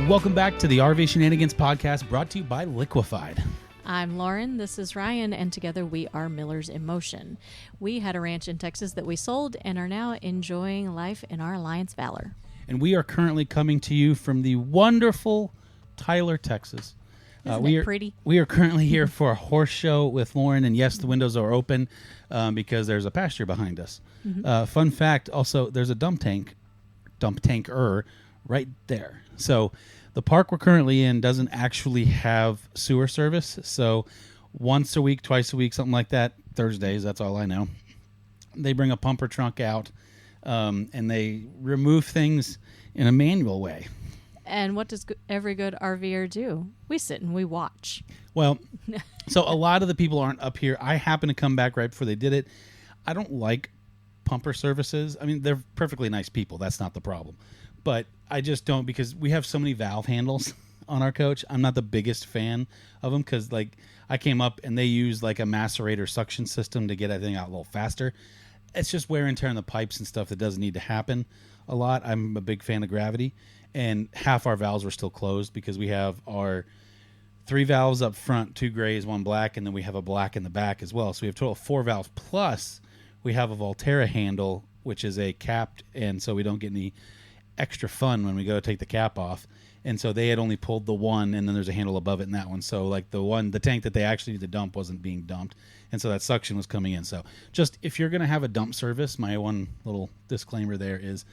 Welcome back to the RV Shenanigans podcast, brought to you by Liquefied. I'm Lauren, this is Ryan, and together we are Millers in Motion. We had a ranch in Texas that we sold and are now enjoying life in our Alliance Valor. And we are currently coming to you from the wonderful Tyler, Texas. Isn't it pretty? We are currently here for a horse show with Lauren, and yes, the windows are open because there's a pasture behind us. Mm-hmm. Fun fact, also, there's a dump tanker right there. So the park we're currently in doesn't actually have sewer service. So once a week, twice a week, something like that, Thursdays, that's all I know, they bring a pumper truck out and they remove things in a manual way. And what does every good RVer do? We sit and we watch. Well, so a lot of the people aren't up here. I happen to come back right before they did it. I don't like pumper services. I mean, they're perfectly nice people. That's not the problem. But I just don't, because we have so many valve handles on our coach. I'm not the biggest fan of them because, like, I came up and they use like a macerator suction system to get everything out a little faster. It's just wear and tear on the pipes and stuff that doesn't need to happen a lot. I'm a big fan of gravity. And half our valves were still closed because we have our 3 valves up front, 2 grays, 1 black, and then we have a black in the back as well. So we have a total of 4 valves, plus we have a Volterra handle, which is a capped, and so we don't get any extra fun when we go to take the cap off. And so they had only pulled the one, and then there's a handle above it in that one. So like the tank that they actually need to dump wasn't being dumped, and so that suction was coming in. So just if you're going to have a dump service, my one little disclaimer there is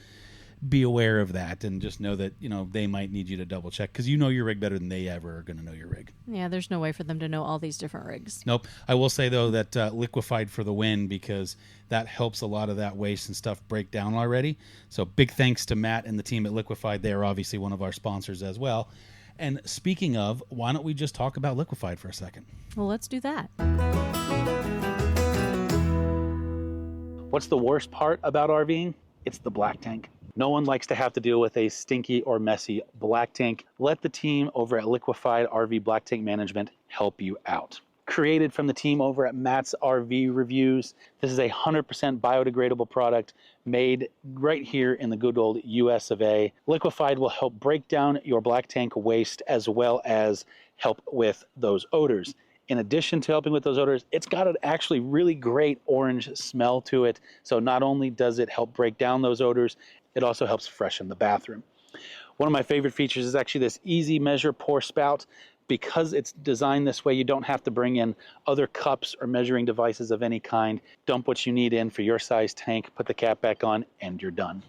be aware of that and just know that, you know, they might need you to double check because you know your rig better than they ever are going to know your rig. Yeah, there's no way for them to know all these different rigs. Nope. I will say, though, that Liquefied for the win, because that helps a lot of that waste and stuff break down already. So big thanks to Matt and the team at Liquefied. They are obviously one of our sponsors as well. And speaking of, why don't we just talk about Liquefied for a second? Well, let's do that. What's the worst part about RVing? It's the black tank. No one likes to have to deal with a stinky or messy black tank. Let the team over at Liquefied RV Black Tank Management help you out. Created from the team over at Matt's RV Reviews, this is a 100% biodegradable product made right here in the good old US of A. Liquefied will help break down your black tank waste as well as help with those odors. In addition to helping with those odors, it's got an actually really great orange smell to it. So not only does it help break down those odors, it also helps freshen the bathroom. One of my favorite features is actually this easy measure pour spout. Because it's designed this way, you don't have to bring in other cups or measuring devices of any kind. Dump what you need in for your size tank, put the cap back on, and you're done.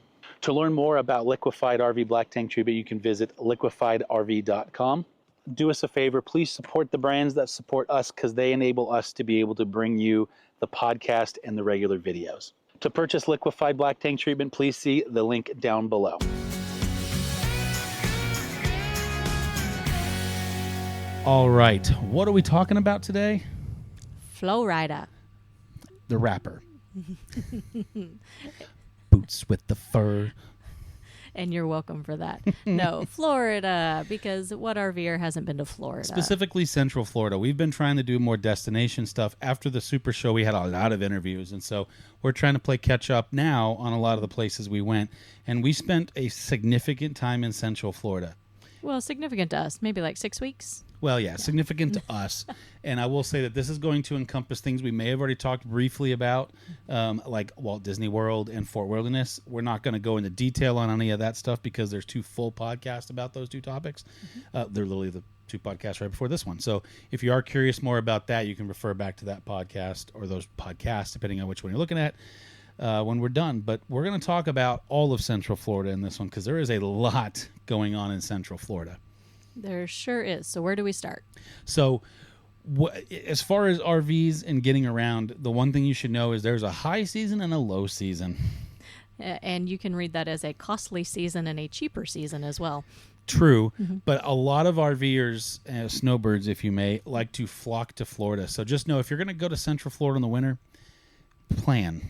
To learn more about Liquefied RV Black Tank Treatment, you can visit liquefiedrv.com. Do us a favor, please support the brands that support us because they enable us to be able to bring you the podcast and the regular videos. To purchase Liquefied Black Tank Treatment, please see the link down below. All right, what are we talking about today? Flow Rider. The rapper. Boots with the fur. And you're welcome for that. No, Florida, because what RVer hasn't been to Florida? Specifically Central Florida. We've been trying to do more destination stuff. After the Super Show, we had a lot of interviews, and so we're trying to play catch up now on a lot of the places we went. And we spent a significant time in Central Florida. Well, significant to us, maybe like 6 weeks. Well, yeah, significant to us. And I will say that this is going to encompass things we may have already talked briefly about, like Walt Disney World and Fort Wilderness. We're not going to go into detail on any of that stuff because there's 2 full podcasts about those 2 topics. They're literally the 2 podcasts right before this one. So if you are curious more about that, you can refer back to that podcast or those podcasts, depending on which one you're looking at, when we're done. But we're going to talk about all of Central Florida in this one because there is a lot going on in Central Florida. There sure is. So where do we start? So as far as RVs and getting around, the one thing you should know is there's a high season and a low season. And you can read that as a costly season and a cheaper season as well. True, but a lot of RVers, snowbirds if you may, like to flock to Florida. So just know if you're going to go to Central Florida in the winter, plan.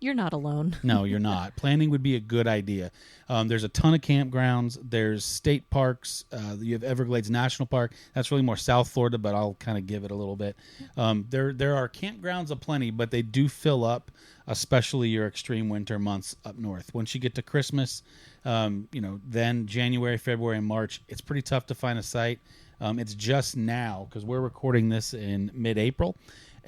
You're not alone. No, you're not. Planning would be a good idea. There's a ton of campgrounds. There's state parks. You have Everglades National Park. That's really more South Florida, but I'll kind of give it a little bit. There are campgrounds aplenty, but they do fill up, especially your extreme winter months up north. Once you get to Christmas, then January, February, and March, it's pretty tough to find a site. It's just now, because we're recording this in mid-April,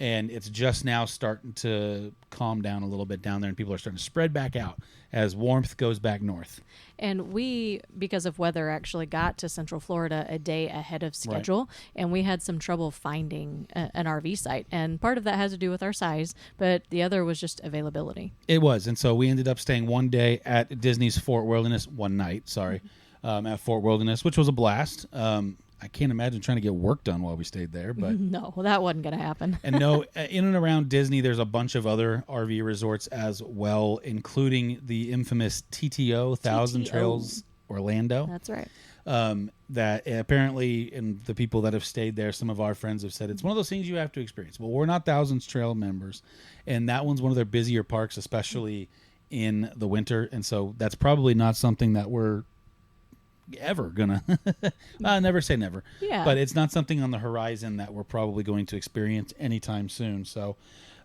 and it's just now starting to calm down a little bit down there, and people are starting to spread back out as warmth goes back north. And we, because of weather, actually got to Central Florida a day ahead of schedule, right. And we had some trouble finding an RV site. And part of that has to do with our size, but the other was just availability. It was. And so we ended up staying one day at Disney's Fort Wilderness, one night, at Fort Wilderness, which was a blast. I can't imagine trying to get work done while we stayed there, but no, that wasn't going to happen. And no, in and around Disney, there's a bunch of other RV resorts as well, including the infamous TTO, Thousand Trails Orlando. That's right. That apparently, and the people that have stayed there, some of our friends have said it's one of those things you have to experience. Well, we're not Thousands Trail members, and that one's one of their busier parks, especially in the winter, and so that's probably not something that we're ever gonna never say never, but it's not something on the horizon that we're probably going to experience anytime soon. So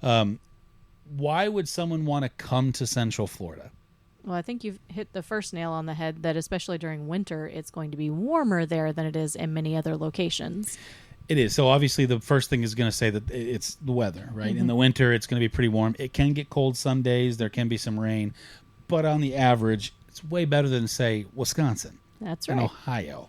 why would someone want to come to Central Florida? Well, I think you've hit the first nail on the head, that especially during winter, it's going to be warmer there than it is in many other locations. It is. So obviously the first thing is going to say that it's the weather, right? Mm-hmm. In the winter, it's going to be pretty warm. It can get cold some days. There can be some rain, but on the average, it's way better than, say, Wisconsin. That's right. In Ohio.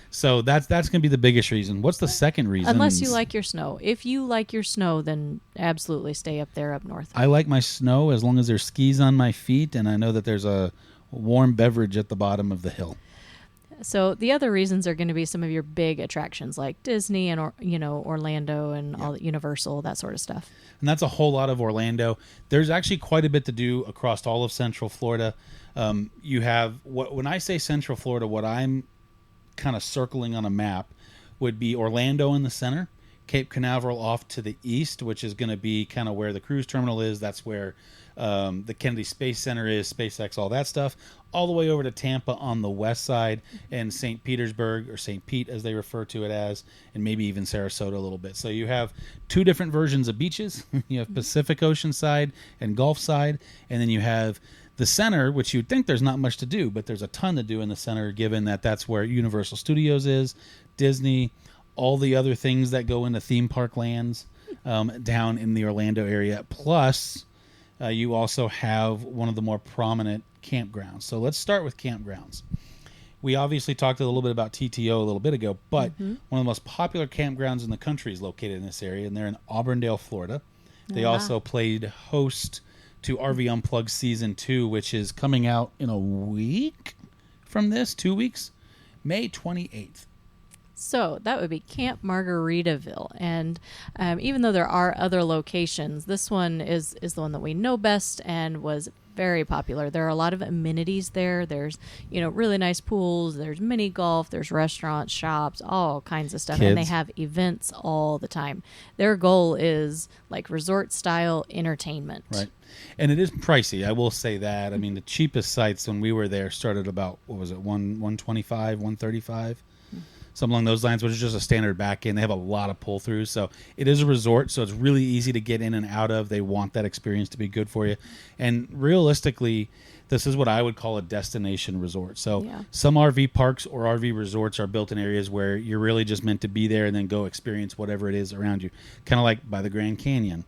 So that's going to be the biggest reason. What's the second reason? Unless you like your snow. If you like your snow, then absolutely stay up there up north. I like my snow as long as there's skis on my feet and I know that there's a warm beverage at the bottom of the hill. So the other reasons are going to be some of your big attractions like Disney and Orlando and all Universal, that sort of stuff. And that's a whole lot of Orlando. There's actually quite a bit to do across all of Central Florida. You have when I say Central Florida, what I'm kind of circling on a map would be Orlando in the center, Cape Canaveral off to the east, which is going to be kind of where the cruise terminal is. That's where the Kennedy Space Center is, SpaceX, all that stuff, all the way over to Tampa on the west side, and St. Petersburg, or St. Pete as they refer to it as, and maybe even Sarasota a little bit. So you have two different versions of beaches. You have Pacific Ocean side and Gulf side, and then you have the center, which you'd think there's not much to do, but there's a ton to do in the center, given that that's where Universal Studios is, Disney, all the other things that go into theme park lands down in the Orlando area. Plus, you also have one of the more prominent campgrounds. So let's start with campgrounds. We obviously talked a little bit about TTO a little bit ago, but one of the most popular campgrounds in the country is located in this area, and they're in Auburndale, Florida. They also played host to RV Unplugged Season 2, which is coming out in a week from this, 2 weeks, May 28th. So that would be Camp Margaritaville. And even though there are other locations, this one is the one that we know best and was very popular. There are a lot of amenities there. There's, really nice pools. There's mini golf. There's restaurants, shops, all kinds of stuff. Kids. And they have events all the time. Their goal is like resort-style entertainment. Right. And it is pricey. I will say that. I mean, the cheapest sites when we were there started about, $125, $135? Something along those lines, which is just a standard back end. They have a lot of pull-throughs. So it is a resort, so it's really easy to get in and out of. They want that experience to be good for you. And realistically, this is what I would call a destination resort. So some RV parks or RV resorts are built in areas where you're really just meant to be there and then go experience whatever it is around you. Kind of like by the Grand Canyon.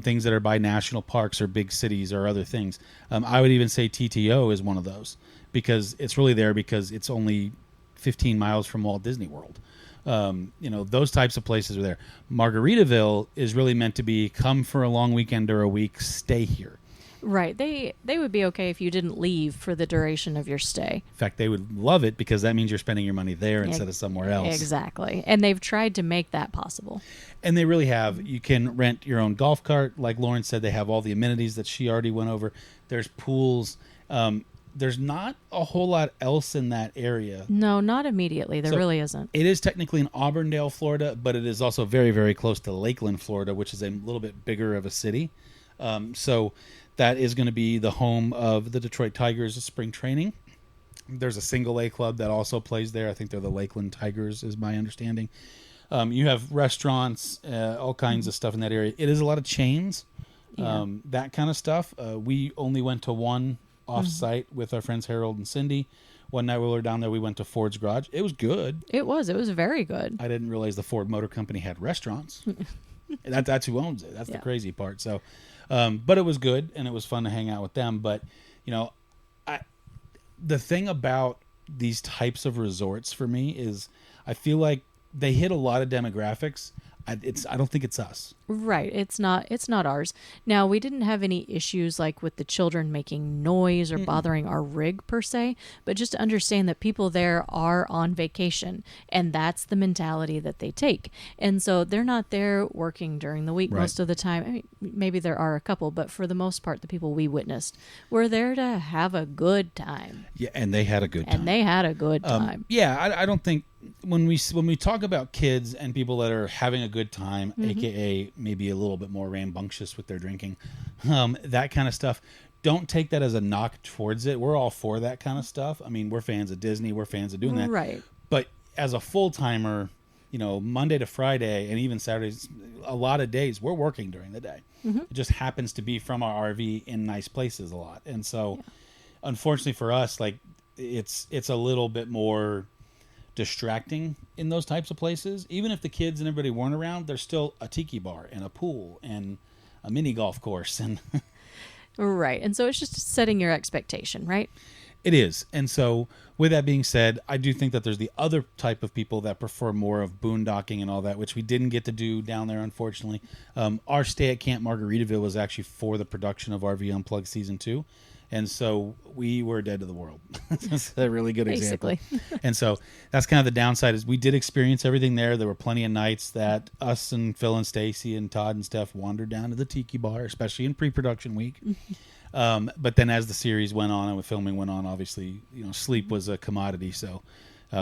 Things that are by national parks or big cities or other things. I would even say TTO is one of those because it's really there because it's only 15 miles from Walt Disney World. Those types of places are there. Margaritaville is really meant to be come for a long weekend or a week, stay here. Right. They would be okay if you didn't leave for the duration of your stay. In fact, they would love it because that means you're spending your money there instead of somewhere else. Exactly. And they've tried to make that possible. And they really have. You can rent your own golf cart. Like Lauren said, they have all the amenities that she already went over. There's pools. There's not a whole lot else in that area. No, not immediately. There really isn't. It is technically in Auburndale, Florida, but it is also very, very close to Lakeland, Florida, which is a little bit bigger of a city. So that is going to be the home of the Detroit Tigers' spring training. There's a single A club that also plays there. I think they're the Lakeland Tigers, is my understanding. You have restaurants, all kinds of stuff in that area. It is a lot of chains, that kind of stuff. We only went to one off-site with our friends Harold and Cindy. One night we were down there, we went to Ford's Garage. It was good. It was very good. I didn't realize the Ford Motor Company had restaurants. That's who owns it. That's the crazy part. So, but it was good, and it was fun to hang out with them. But, the thing about these types of resorts for me is I feel like they hit a lot of demographics. I don't think it's us. Right. It's not ours. Now, we didn't have any issues like with the children making noise or bothering our rig per se, but just to understand that people there are on vacation, and that's the mentality that they take. And so they're not there working during the week most of the time. I mean, maybe there are a couple, but for the most part, the people we witnessed were there to have a good time. Yeah, and they had a good time. I don't think when we talk about kids and people that are having a good time, aka maybe a little bit more rambunctious with their drinking, that kind of stuff, don't take that as a knock towards it. We're all for that kind of stuff. I mean, we're fans of Disney, we're fans of doing that, right? But as a full-timer, Monday to Friday and even Saturdays, a lot of days we're working during the day. It just happens to be from our RV in nice places a lot, and so unfortunately for us, like it's a little bit more distracting in those types of places. Even if the kids and everybody weren't around, there's still a tiki bar and a pool and a mini golf course and right. And so it's just setting your expectation, right? It is. And so with that being said, I do think that there's the other type of people that prefer more of boondocking and all that, which we didn't get to do down there, unfortunately. Our stay at Camp Margaritaville was actually for the production of RV Unplugged Season 2. And so we were dead to the world. That's a really good example. And so that's kind of the downside is we did experience everything there. There were plenty of nights that us and Phil and Stacy and Todd and Steph wandered down to the tiki bar, especially in pre-production week. But then as the series went on and the filming went on, obviously, sleep was a commodity. So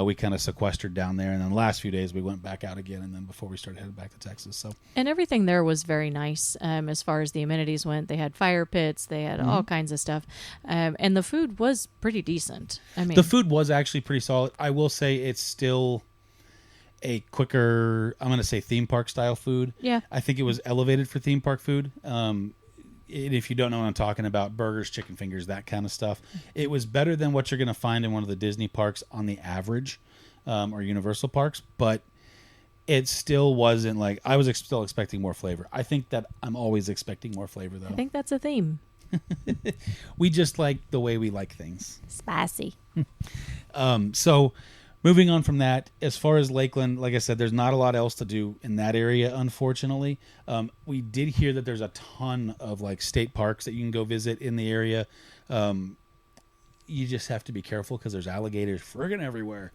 we kind of sequestered down there. And then the last few days we went back out again. And then before we started heading back to Texas. And everything there was very nice as far as the amenities went. They had fire pits. They had all kinds of stuff. And the food was pretty decent. I mean, the food was actually pretty solid. I will say it's still a quicker, I'm going to say theme park style food. Yeah. I think it was elevated for theme park food. If you don't know what I'm talking about, burgers, chicken fingers, that kind of stuff. It was better than what you're going to find in one of the Disney parks on the average, or Universal parks, but it still wasn't like, I was still expecting more flavor. I think that I'm always expecting more flavor, though. I think that's a theme. We just like the way we like things. Spicy. So moving on from that, as far as Lakeland, like I said, there's not a lot else to do in that area, unfortunately. We did hear that there's a ton of like state parks that you can go visit in the area. You just have to be careful because there's alligators friggin' everywhere.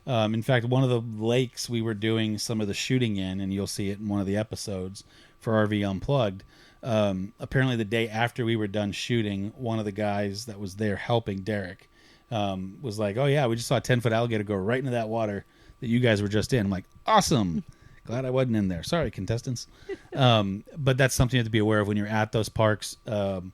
In fact, one of the lakes we were doing some of the shooting in, and you'll see it in one of the episodes for RV Unplugged, apparently the day after we were done shooting, one of the guys that was there helping, Derek, was like, oh yeah, we just saw a 10-foot alligator go right into that water that you guys were just in. I'm like, awesome. Glad I wasn't in there. Sorry, contestants. But that's something you have to be aware of when you're at those parks. And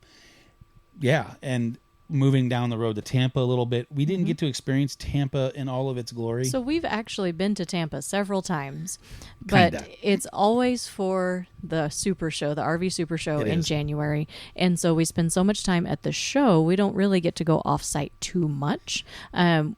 moving down the road to Tampa a little bit, we didn't get to experience Tampa in all of its glory. So we've actually been to Tampa several times, but it's always for the Super Show, the RV Super Show in January. And so we spend so much time at the show, we don't really get to go off-site too much.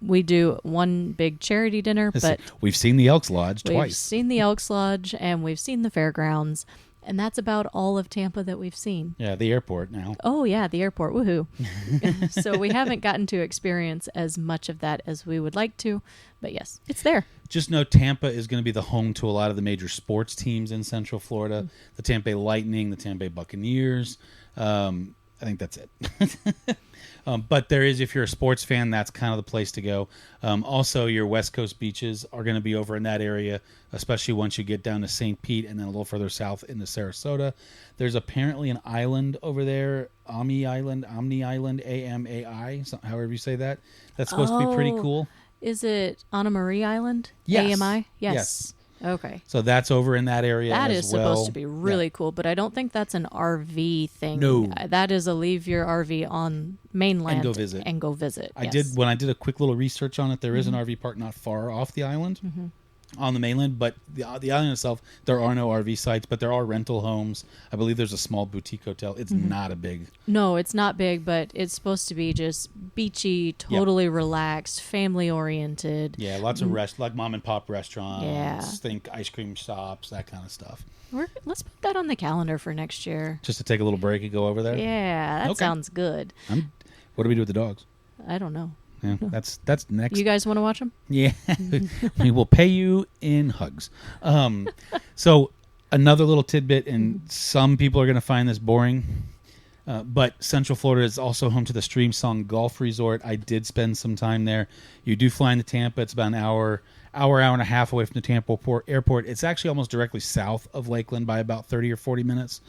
We do one big charity dinner, but we've seen the Elks Lodge twice. We've seen the Elks Lodge, and we've seen the fairgrounds. And that's about all of Tampa that we've seen. Yeah, the airport now. Oh, yeah, the airport. Woohoo. So we haven't gotten to experience as much of that as we would like to. But yes, it's there. Just know Tampa is going to be the home to a lot of the major sports teams in Central Florida. The Tampa Bay Lightning, the Tampa Bay Buccaneers. I think that's it. But there is, if you're a sports fan, that's kind of the place to go. Also, your West Coast beaches are going to be over in that area, especially once you get down to St. Pete and then a little further south into Sarasota. There's apparently an island over there, Omni Island, AMAI, however you say that. That's supposed to be pretty cool. Is it Anna Marie Island? Yes. AMI? Yes. Okay. So that's over in that area That as is well. supposed to be really cool, but I don't think that's an RV thing. No. That is a leave your RV on mainland And go visit. And go visit. I yes. did when I did a quick little research on it. There is an RV park not far off the island, on the mainland, but the island itself, there are no RV sites, but there are rental homes. I believe there's a small boutique hotel. It's not a big. No, it's not big, but it's supposed to be just beachy, totally relaxed, family oriented. Yeah, lots of like mom and pop restaurants. Yeah. Think ice cream shops, that kind of stuff. Let's put that on the calendar for next year. Just to take a little break and go over there. Yeah, that Okay. sounds good. What do we do with the dogs? I don't know. Yeah, that's next. You guys want to watch them? Yeah, we will pay you in hugs. So another little tidbit, and some people are going to find this boring, but Central Florida is also home to the Stream Song Golf Resort. I did spend some time there. You do fly into Tampa. It's about an hour and a half away from the Tampa airport. It's actually almost directly south of Lakeland by about 30 or 40 minutes.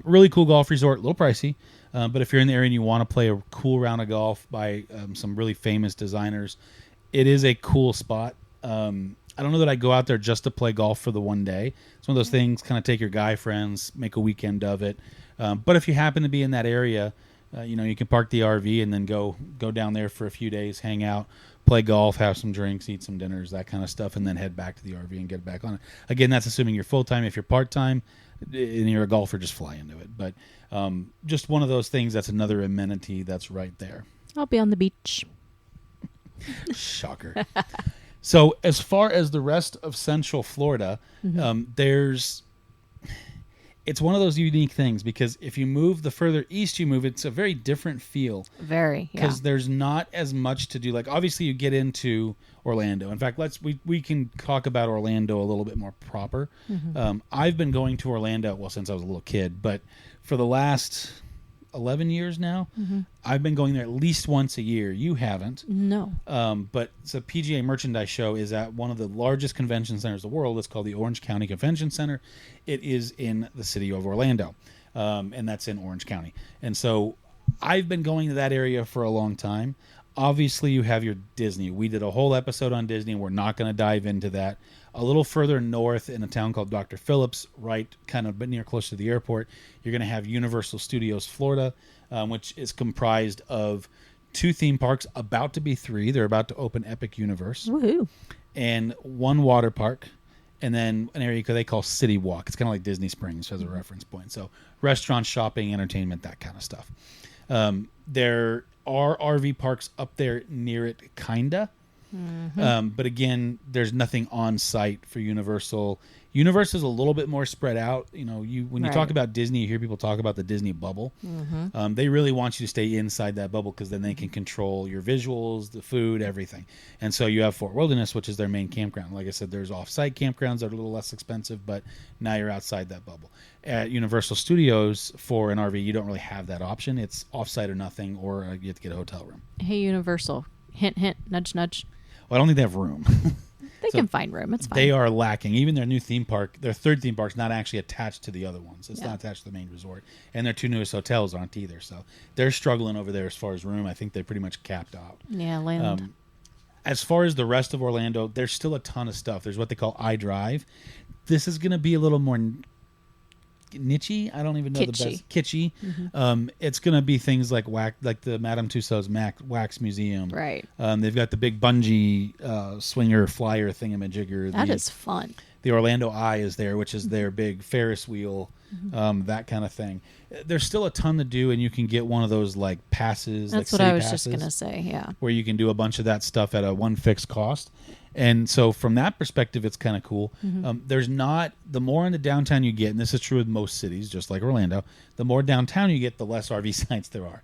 Really cool golf resort, a little pricey. But if you're in the area and you want to play a cool round of golf by some really famous designers, it is a cool spot. I don't know that I go out there just to play golf for the one day. It's one of those things, kind of take your guy friends, make a weekend of it. But if you happen to be in that area, you can park the RV and then go down there for a few days, hang out, play golf, have some drinks, eat some dinners, that kind of stuff, and then head back to the RV and get back on it. Again, that's assuming you're full-time. If you're part-time and you're a golfer, just fly into it. But just one of those things, that's another amenity that's right there. I'll be on the beach. Shocker. So as far as the rest of Central Florida, it's one of those unique things, because if you move, the further east you move, it's a very different feel. Very, yeah. Because there's not as much to do. Like, obviously you get into Orlando. In fact, we can talk about Orlando a little bit more proper. I've been going to Orlando, well, since I was a little kid, but for the last 11 years now, I've been going there at least once a year. You haven't. No. But it's a PGA merchandise show is at one of the largest convention centers in the world. It's called the Orange County Convention Center. It is in the city of Orlando, and that's in Orange County. And so I've been going to that area for a long time. Obviously, you have your Disney. We did a whole episode on Disney. We're not going to dive into that. A little further north in a town called Dr. Phillips, right kind of near close to the airport, you're going to have Universal Studios Florida, which is comprised of 2 theme parks, about to be 3. They're about to open Epic Universe. Woohoo. And 1 water park, and then an area they call City Walk. It's kind of like Disney Springs as a reference point. So restaurants, shopping, entertainment, that kind of stuff. There are RV parks up there near it, kinda. But again, there's nothing on site for Universal. Universal's a little bit more spread out. When you talk about Disney, you hear people talk about the Disney bubble. They really want you to stay inside that bubble, because then they can control your visuals, the food, everything. And so you have Fort Wilderness, which is their main campground. Like I said, there's off-site campgrounds that are a little less expensive, but now you're outside that bubble. At Universal Studios, for an RV, you don't really have that option. It's off-site or nothing, or you have to get a hotel room. Hey, Universal. Hint, hint, nudge, nudge. Well, I don't think they have room. They can find room. It's fine. They are lacking. Even their new theme park, their 3rd theme park's not actually attached to the other ones. It's not attached to the main resort. And their 2 newest hotels aren't either. So they're struggling over there as far as room. I think they pretty much capped out. Yeah, land. As far as the rest of Orlando, there's still a ton of stuff. There's what they call iDrive. This is going to be a little more niche-y. I don't even know Kitschy. the best. Kitschy. It's going to be things like the Madame Tussauds Wax Museum. Right. They've got the big bungee swinger flyer thingamajigger. That is fun. The Orlando Eye is there, which is their big Ferris wheel, that kind of thing. There's still a ton to do, and you can get one of those like passes. That's like what I city was passes, just going to say, yeah. where you can do a bunch of that stuff at a one fixed cost. And so from that perspective, it's kind of cool. There's not, the more into downtown you get, and this is true with most cities, just like Orlando, the more downtown you get, the less RV sites there are,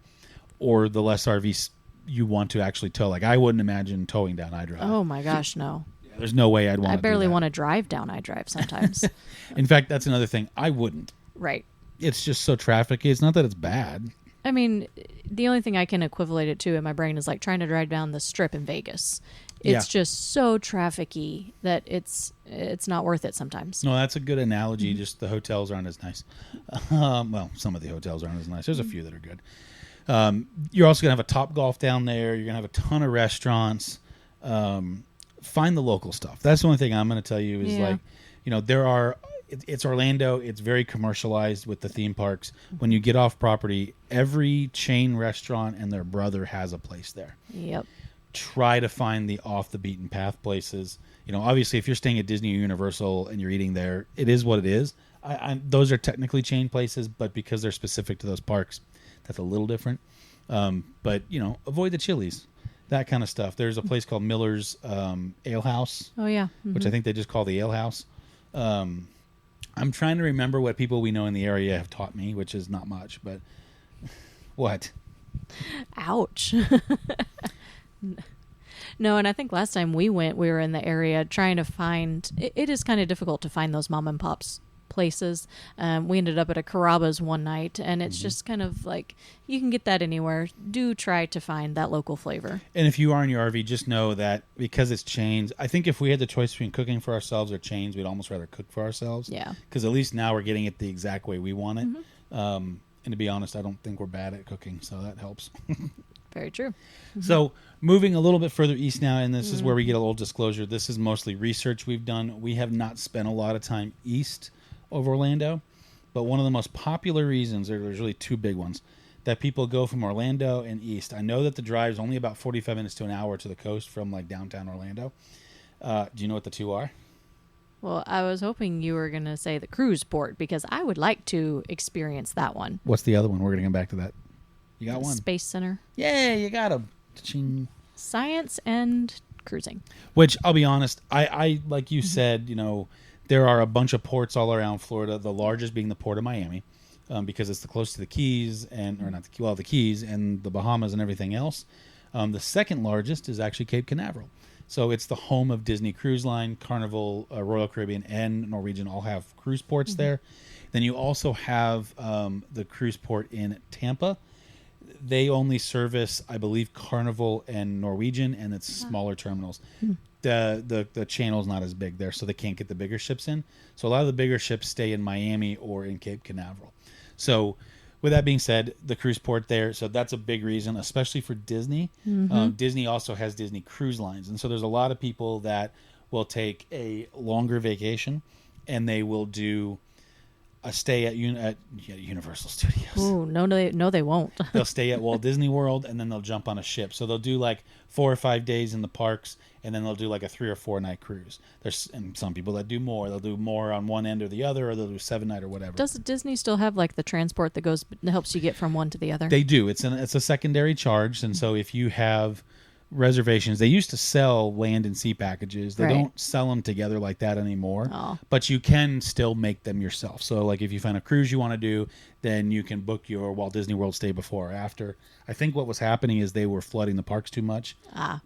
or the less RVs you want to actually tow. Like, I wouldn't imagine towing down iDrive. Oh my gosh, no. There's no way I'd want to I barely do that. want to drive down iDrive sometimes. In fact, that's another thing. I wouldn't. Right. It's just so trafficy. It's not that it's bad. I mean, the only thing I can equivalent it to in my brain is like trying to drive down the Strip in Vegas. It's just so trafficy that it's not worth it sometimes. No, that's a good analogy. Just the hotels aren't as nice. Well, some of the hotels aren't as nice. There's a few that are good. You're also going to have a Top Golf down there. You're going to have a ton of restaurants. find the local stuff. That's the only thing I'm going to tell you is like, there are. It's Orlando. It's very commercialized with the theme parks. When you get off property, every chain restaurant and their brother has a place there. Yep. Try to find the off the beaten path places. Obviously, if you're staying at Disney or Universal and you're eating there, it is what it is. Those are technically chain places, but because they're specific to those parks, that's a little different. But avoid the Chili's, that kind of stuff. There's a place called Miller's Ale House. Oh yeah. Mm-hmm. Which I think they just call the Ale House. I'm trying to remember what people we know in the area have taught me, which is not much, but what? Ouch. No, and I think last time we went, we were in the area trying to find, it is kind of difficult to find those mom and pops places. We ended up at a Carrabba's one night, and it's just kind of like, you can get that anywhere. Do try to find that local flavor. And if you are in your RV, just know that because it's chains, I think if we had the choice between cooking for ourselves or chains, we'd almost rather cook for ourselves. Yeah. Because at least now we're getting it the exact way we want it. And to be honest, I don't think we're bad at cooking, so that helps. Very true. So moving a little bit further east now, and this is where we get a little disclosure. This is mostly research we've done. We have not spent a lot of time east of Orlando, but one of the most popular reasons, there's really two big ones, that people go from Orlando and east. I know that the drive is only about 45 minutes to an hour to the coast from like downtown Orlando. Do you know what the two are? Well, I was hoping you were going to say the cruise port, because I would like to experience that one. What's the other one? We're going to come back to that. You got one. Space Center. Yeah, you got them. Science and cruising. Which, I'll be honest, I like you said, there are a bunch of ports all around Florida, the largest being the Port of Miami, because it's the close to the Keys, the Keys and the Bahamas and everything else. The second largest is actually Cape Canaveral. So it's the home of Disney Cruise Line, Carnival, Royal Caribbean, and Norwegian all have cruise ports there. Then you also have the cruise port in Tampa. They only service, I believe, Carnival and Norwegian, and it's smaller terminals. The channel's not as big there, so they can't get the bigger ships in. So a lot of the bigger ships stay in Miami or in Cape Canaveral. So with that being said, the cruise port there, so that's a big reason, especially for Disney. Disney also has Disney Cruise Lines, and so there's a lot of people that will take a longer vacation, and they will do a stay at Universal Studios. Oh, no, they won't. They'll stay at Walt Disney World, and then they'll jump on a ship. So they'll do like 4 or 5 days in the parks, and then they'll do like a 3 or 4 night cruise. There's some people that do more. They'll do more on one end or the other, or they'll do 7-night or whatever. Does Disney still have like the transport that helps you get from one to the other? They do. It's a secondary charge, and so if you have reservations, they used to sell land and sea packages. They don't sell them together like that anymore, but you can still make them yourself. So like if you find a cruise you want to do, then you can book your Walt Disney World stay before or after. I think what was happening is they were flooding the parks too much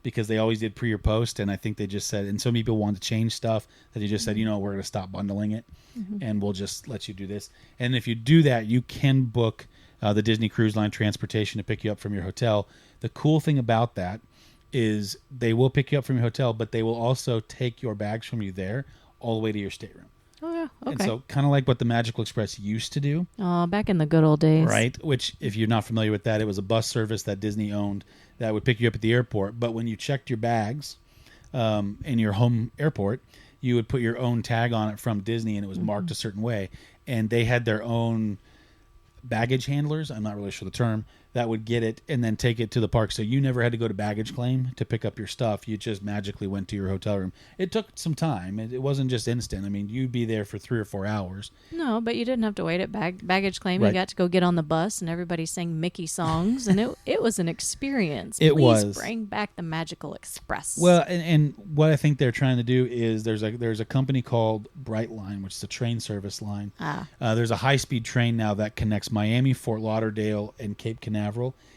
because they always did pre or post, and I think they just said, and some people wanted to change stuff, that they just said, we're going to stop bundling it and we'll just let you do this. And if you do that, you can book the Disney Cruise Line transportation to pick you up from your hotel. The cool thing about that is they will pick you up from your hotel, but they will also take your bags from you there all the way to your stateroom. Oh, yeah. Okay. And so kind of like what the Magical Express used to do. Oh, back in the good old days. Right? Which, if you're not familiar with that, it was a bus service that Disney owned that would pick you up at the airport. But when you checked your bags in your home airport, you would put your own tag on it from Disney, and it was marked a certain way. And they had their own baggage handlers, I'm not really sure the term, that would get it and then take it to the park. So you never had to go to baggage claim to pick up your stuff. You just magically went to your hotel room. It took some time. It wasn't just instant. I mean, you'd be there for 3 or 4 hours. No, but you didn't have to wait at baggage claim. You got to go get on the bus, and everybody sang Mickey songs, and it was an experience. Please bring back the Magical Express. Well, and what I think they're trying to do is there's a company called Brightline, which is a train service line. There's a high-speed train now that connects Miami, Fort Lauderdale, and Cape Canaveral,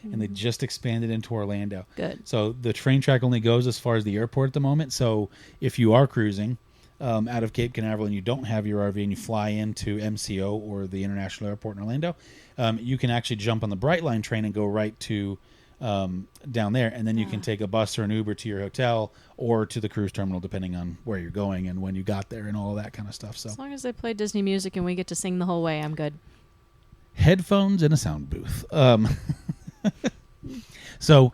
and they just expanded into Orlando. Good. So the train track only goes as far as the airport at the moment. So if you are cruising out of Cape Canaveral and you don't have your RV and you fly into MCO or the International Airport in Orlando, you can actually jump on the Brightline train and go right to down there, and then you can take a bus or an Uber to your hotel or to the cruise terminal, depending on where you're going and when you got there and all of that kind of stuff. So as long as they play Disney music and we get to sing the whole way, I'm good. Headphones and a sound booth. So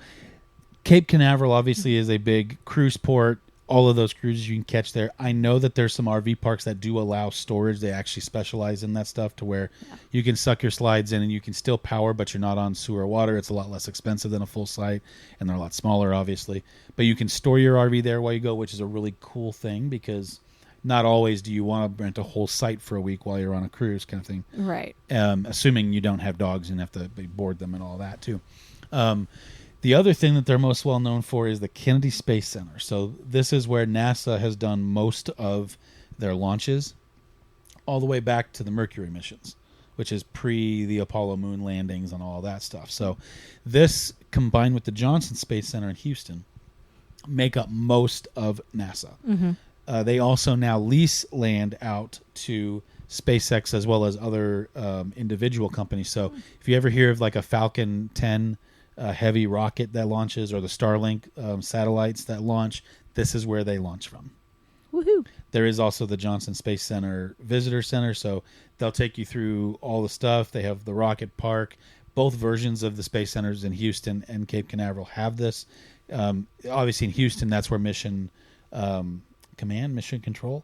Cape Canaveral obviously is a big cruise port. all of those cruises you can catch there. I know that there's some RV parks that do allow storage. They actually specialize in that stuff to where you can suck your slides in and you can still power, but you're not on sewer water. It's a lot less expensive than a full site, and they're a lot smaller, obviously. But you can store your RV there while you go, which is a really cool thing because not always do you want to rent a whole site for a week while you're on a cruise kind of thing. Right. Assuming you don't have dogs and have to board them and all that too. The other thing that they're most well known for is the Kennedy Space Center. So this is where NASA has done most of their launches all the way back to the Mercury missions, which is pre the Apollo moon landings and all that stuff. So this combined with the Johnson Space Center in Houston make up most of NASA. Mm-hmm. They also now lease land out to SpaceX as well as other individual companies. So if you ever hear of like a Falcon 10 heavy rocket that launches or the Starlink satellites that launch, this is where they launch from. Woohoo! There is also the Johnson Space Center Visitor Center, so they'll take you through all the stuff. They have the rocket park. Both versions of the space centers in Houston and Cape Canaveral have this. Obviously in Houston, that's where Mission Control,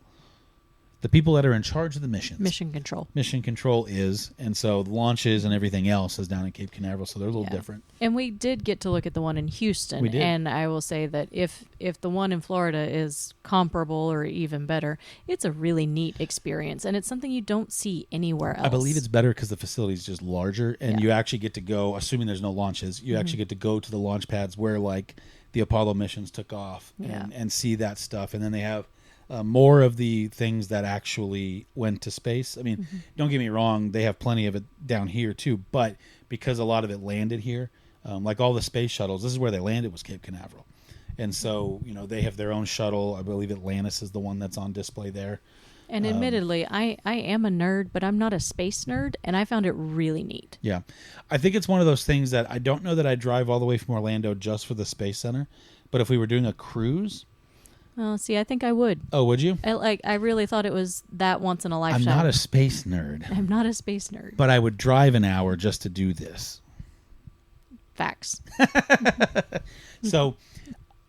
the people that are in charge of the missions. Mission Control is, and so the launches and everything else is down in Cape Canaveral, so they're a little different. And we did get to look at the one in Houston. We did. And I will say that if the one in Florida is comparable or even better, it's a really neat experience, and it's something you don't see anywhere else. I believe it's better because the facility is just larger, and you actually get to go, assuming there's no launches, you actually get to go to the launch pads where like the Apollo missions took off and see that stuff, and then they have more of the things that actually went to space. I mean, don't get me wrong, they have plenty of it down here too, but because a lot of it landed here, like all the space shuttles, this is where they landed, was Cape Canaveral. And so, they have their own shuttle. I believe Atlantis is the one that's on display there. And admittedly, I am a nerd, but I'm not a space nerd, and I found it really neat. Yeah. I think it's one of those things that I don't know that I'd drive all the way from Orlando just for the Space Center, but if we were doing a cruise... Oh, see, I think I would. Oh, would you? I really thought it was that once in a lifetime. I'm not a space nerd. I'm not a space nerd. But I would drive an hour just to do this. Facts. So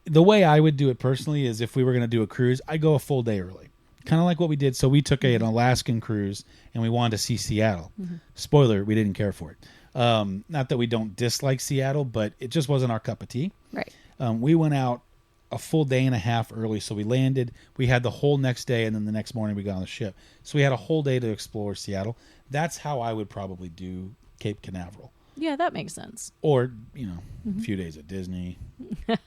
the way I would do it personally is if we were going to do a cruise, I'd go a full day early. Kind of like what we did. So we took an Alaskan cruise and we wanted to see Seattle. Spoiler, we didn't care for it. Not that we don't dislike Seattle, but it just wasn't our cup of tea. Right. We went out a full day and a half early. So we landed, we had the whole next day, and then the next morning we got on the ship. So we had a whole day to explore Seattle. That's how I would probably do Cape Canaveral. Yeah, that makes sense. Or, a few days at Disney.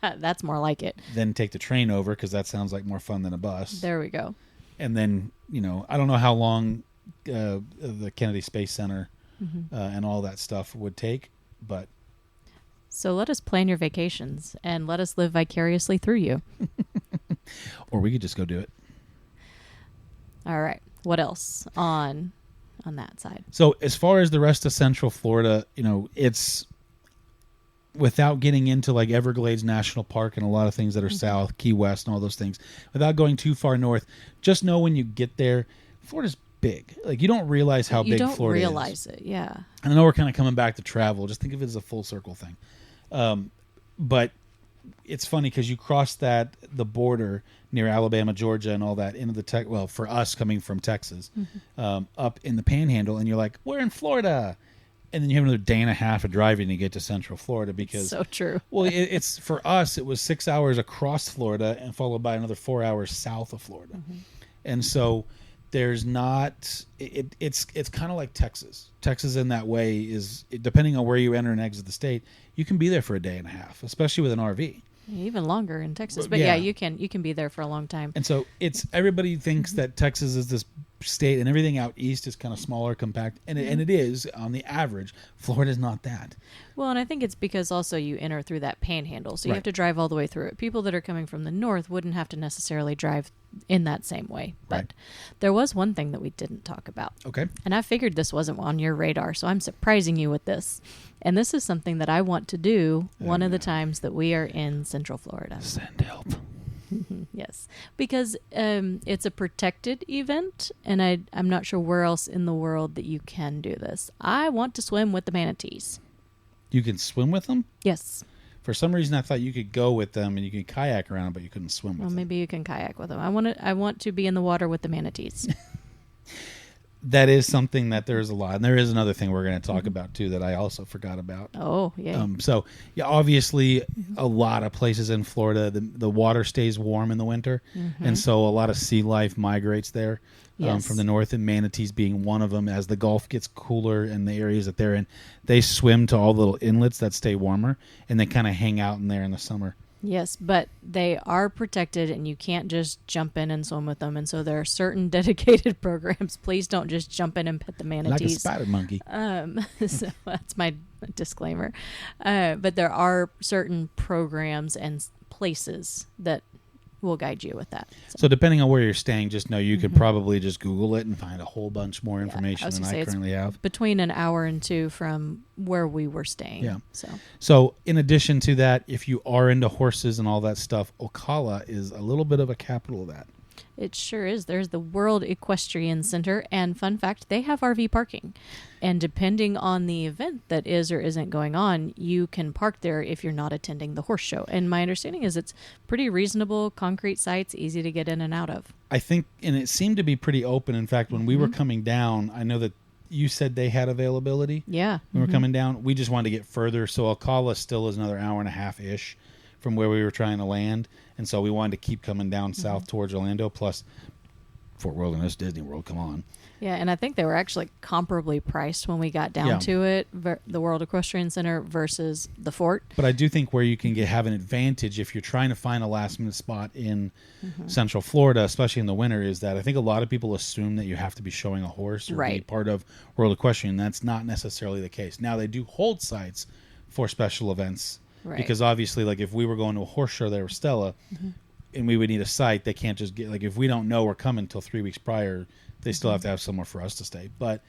That's more like it. Then take the train over, because that sounds like more fun than a bus. There we go. And then, I don't know how long the Kennedy Space Center and all that stuff would take, but... So let us plan your vacations and let us live vicariously through you. Or we could just go do it. All right. What else on that side? So as far as the rest of Central Florida, it's without getting into like Everglades National Park and a lot of things that are south, Key West and all those things, without going too far north, just know when you get there, Florida's big. Like you don't realize how big Florida is. You don't realize it, yeah. And I know we're kind of coming back to travel. Just think of it as a full circle thing. But it's funny because you cross the border near Alabama, Georgia, and all that into the for us coming from Texas, up in the Panhandle, and you're like, we're in Florida, and then you have another day and a half of driving to get to Central Florida because so true. Well, it's for us, it was 6 hours across Florida and followed by another 4 hours south of Florida, and so there's not. It's kind of like Texas. Texas in that way is depending on where you enter and exit the state. You can be there for a day and a half, especially with an RV. Even longer in Texas, but yeah, you can be there for a long time. And so everybody thinks that Texas is this state, and everything out east is kind of smaller, compact, and it is on the average. Florida's not that. Well, and I think it's because also you enter through that panhandle, so you have to drive all the way through it. People that are coming from the north wouldn't have to necessarily drive in that same way. But there was one thing that we didn't talk about. Okay. And I figured this wasn't on your radar, so I'm surprising you with this. And this is something that I want to do one of the times that we are in Central Florida. Send help. Yes, because it's a protected event, and I'm not sure where else in the world that you can do this. I want to swim with the manatees. You can swim with them? Yes. For some reason, I thought you could go with them and you could kayak around, but you couldn't swim with Well, them. maybe you can kayak with them. I want to be in the water with the manatees. That is something that there's a lot. And there is another thing we're going to talk about, too, that I also forgot about. Oh, yeah. So, yeah, obviously, a lot of places in Florida, the water stays warm in the winter. And so a lot of sea life migrates there Yes. from the north, and manatees being one of them. As the Gulf gets cooler and the areas that they're in, they swim to all the little inlets that stay warmer, and they kind of hang out in there in the summer. Yes, but they are protected and you can't just jump in and swim with them. And so there are certain dedicated programs. Please don't just jump in and pet the manatees. Like a spider monkey. So that's my disclaimer. But there are certain programs and places that will guide you with that. So depending on where you're staying, just know you could probably just Google it and find a whole bunch more information than I currently have. Between an hour and 2 from where we were staying. Yeah. So in addition to that, if you are into horses and all that stuff, Ocala is a little bit of a capital of that. it sure is. There's the World Equestrian Center, and fun fact, they have RV parking. And depending on the event that is or isn't going on, you can park there if you're not attending the horse show. And my understanding is it's pretty reasonable, concrete sites, easy to get in and out of. I think, and it seemed to be pretty open. In fact, when we were coming down, I know that you said they had availability. Yeah. When we were coming down, we just wanted to get further. So Ocala still is another hour and a half-ish from where we were trying to land. And so we wanted to keep coming down south towards Orlando, plus Fort Wilderness, Disney World, come on. Yeah, and I think they were actually comparably priced when we got down to it, the World Equestrian Center versus the Fort. But I do think where you can have an advantage if you're trying to find a last-minute spot in Central Florida, especially in the winter, is that I think a lot of people assume that you have to be showing a horse or be part of World Equestrian. That's not necessarily the case. Now, they do hold sites for special events because obviously, like if we were going to a horse show there with Stella and we would need a site, they can't just get, like if we don't know we're coming until 3 weeks prior, they still have to have somewhere for us to stay. But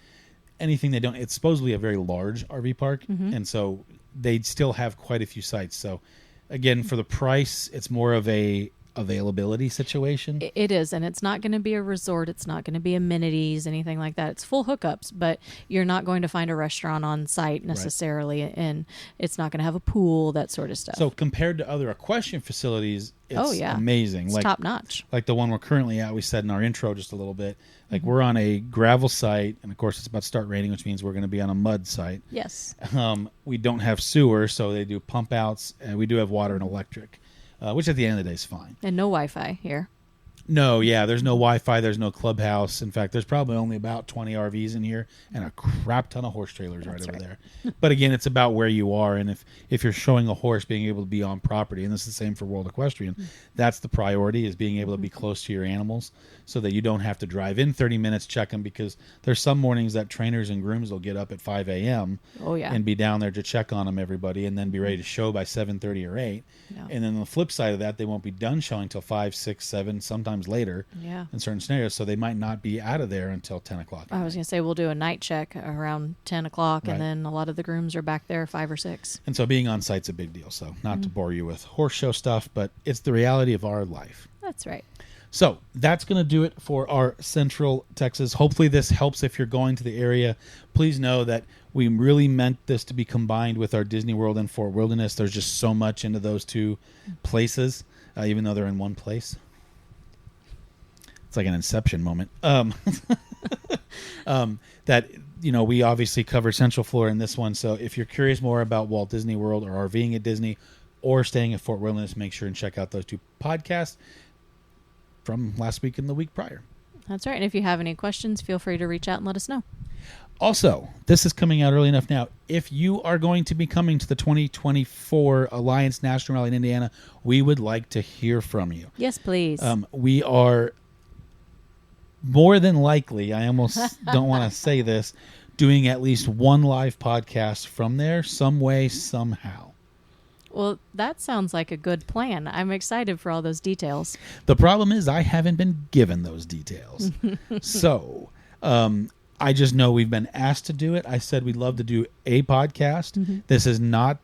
anything they don't, it's supposedly a very large RV park, and so they still have quite a few sites. So again, for the price, it's more of a availability situation. It is, and it's not going to be a resort. It's not going to be amenities, anything like that. It's full hookups, but you're not going to find a restaurant on site necessarily, and it's not going to have a pool, that sort of stuff. So compared to other equestrian facilities, it's amazing. It's top notch. Like the one we're currently at, we said in our intro just a little bit, like we're on a gravel site, and of course it's about to start raining, which means we're going to be on a mud site. Yes. We don't have sewer, so they do pump outs, and we do have water and electric. Which at the end of the day is fine. And no Wi-Fi here. No, there's no Wi-Fi, there's no clubhouse. In fact, there's probably only about 20 RVs in here and a crap ton of horse trailers right over there. But again, it's about where you are, and if you're showing a horse, being able to be on property, and this is the same for World Equestrian, that's the priority, is being able to be close to your animals so that you don't have to drive in 30 minutes, check them, because there's some mornings that trainers and grooms will get up at 5 a.m. And be down there to check on them, everybody, and then be ready to show by 7:30 or 8. And then on the flip side of that, they won't be done showing till 5, 6, 7, sometimes later in certain scenarios, so they might not be out of there until 10 o'clock. I was going to say, we'll do a night check around 10 o'clock, and then a lot of the grooms are back there 5 or 6. And so being on site's a big deal, so not to bore you with horse show stuff, but it's the reality of our life. That's right. So that's going to do it for our Central Texas. Hopefully this helps if you're going to the area. Please know that we really meant this to be combined with our Disney World and Fort Wilderness. There's just so much into those two places, even though they're in one place. It's like an Inception moment. That, we obviously cover Central Florida in this one. So if you're curious more about Walt Disney World or RVing at Disney or staying at Fort Wilderness, make sure and check out those two podcasts from last week and the week prior. That's right. And if you have any questions, feel free to reach out and let us know. Also, this is coming out early enough now. If you are going to be coming to the 2024 Alliance National Rally in Indiana, we would like to hear from you. Yes, please. We are more than likely, I almost don't want to say this, doing at least one live podcast from there some way, somehow. Well, that sounds like a good plan. I'm excited for all those details. The problem is I haven't been given those details. So I just know we've been asked to do it. I said we'd love to do a podcast. This is not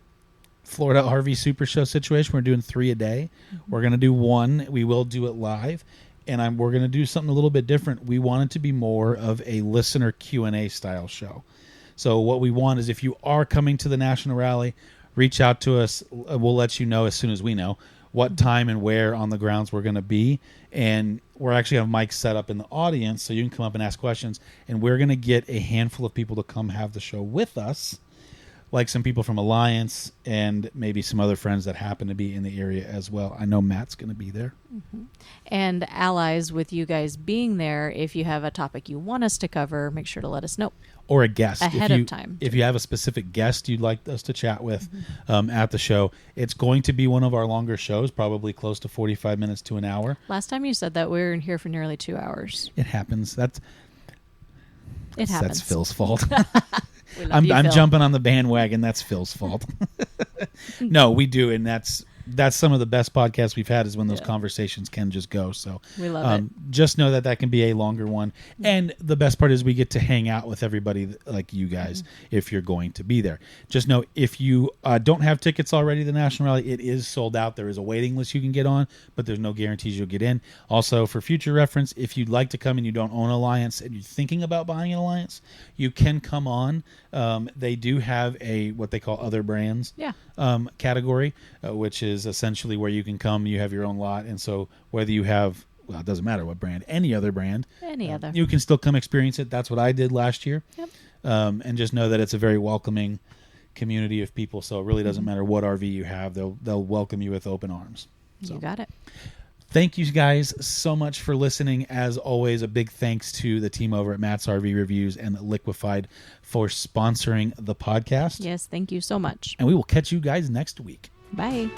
Florida RV Super Show situation. We're doing 3 a day. We're going to do one. We will do it live. And we're going to do something a little bit different. We want it to be more of a listener Q&A style show. So what we want is, if you are coming to the National Rally, reach out to us. We'll let you know as soon as we know what time and where on the grounds we're going to be. And we're actually have mics set up in the audience so you can come up and ask questions. And we're going to get a handful of people to come have the show with us, like some people from Alliance and maybe some other friends that happen to be in the area as well. I know Matt's going to be there. Mm-hmm. And allies with you guys being there, if you have a topic you want us to cover, make sure to let us know. Or a guest. Ahead of time. If you have a specific guest you'd like us to chat with at the show, it's going to be one of our longer shows, probably close to 45 minutes to an hour. Last time you said that, we were in here for nearly 2 hours. It happens. It happens. That's Phil's fault. I'm I'm jumping on the bandwagon. That's Phil's fault. No, we do, and that's some of the best podcasts we've had is when those conversations can just go. So we love it. Just know that can be a longer one. And the best part is we get to hang out with everybody like you guys if you're going to be there. Just know if you don't have tickets already to the National Rally, it is sold out. There is a waiting list you can get on, but there's no guarantees you'll get in. Also, for future reference, if you'd like to come and you don't own Alliance and you're thinking about buying an Alliance, you can come on. They do have what they call other brands category, which is essentially where you can come, you have your own lot, and so whether you have, well, it doesn't matter what brand, any other brand, you can still come experience it. That's what I did last year. Yep. And just know that it's a very welcoming community of people, so it really doesn't matter what RV you have, they'll welcome you with open arms. So. You got it. Thank you guys so much for listening. As always, a big thanks to the team over at Matt's RV Reviews and Liquefied for sponsoring the podcast. Yes, thank you so much. And we will catch you guys next week. Bye.